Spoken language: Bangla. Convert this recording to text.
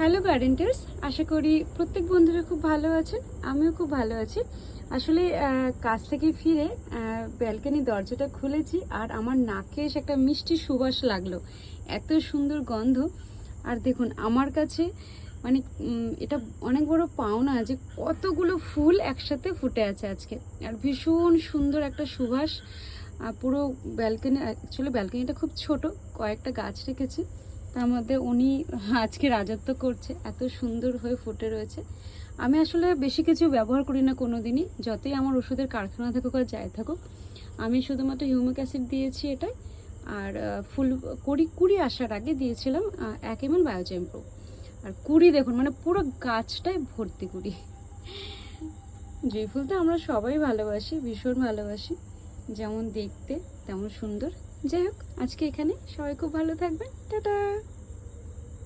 হ্যালো গার্ডেন্টার্স, আশা করি প্রত্যেক বন্ধুরা খুব ভালো আছেন। আমিও খুব ভালো আছি। আসলে কাজ থেকে ফিরে ব্যালকনি দরজাটা খুলেছি আর আমার নাকে এসে একটা মিষ্টি সুবাস লাগলো। এত সুন্দর গন্ধ। আর দেখুন আমার কাছে মানে এটা অনেক বড় পাওনা যে কতগুলো ফুল একসাথে ফুটে আছে আজকে। আর ভীষণ সুন্দর একটা সুবাস পুরো ব্যালকনি। অ্যাকচুয়ালি ব্যালকনিটা খুব ছোট, কয়েকটা গাছ রেখেছি, তার মধ্যে উনি আজকে রাজত্ব করছে, এত সুন্দর হয়ে ফুটে রয়েছে। আমি আসলে বেশি কিছু ব্যবহার করি না কোনো দিনই, যতই আমার ওষুধের কারখানা থাকুক আর যাই থাকুক। আমি শুধুমাত্র হিউমিক অ্যাসিড দিয়েছি এটাই, আর ফুল কুড়ি আসার আগে দিয়েছিলাম 1 ml বায়োজেম প্রো। আর কুড়ি দেখুন, মানে পুরো গাছটাই ভর্তি কুড়ি। জুঁই ফুল তো আমরা সবাই ভালোবাসি, ভীষণ ভালোবাসি, যেমন দেখতে তেমন সুন্দর। যাই হোক, আজকে এখানে সবাই খুব ভালো থাকবেন। টাটা।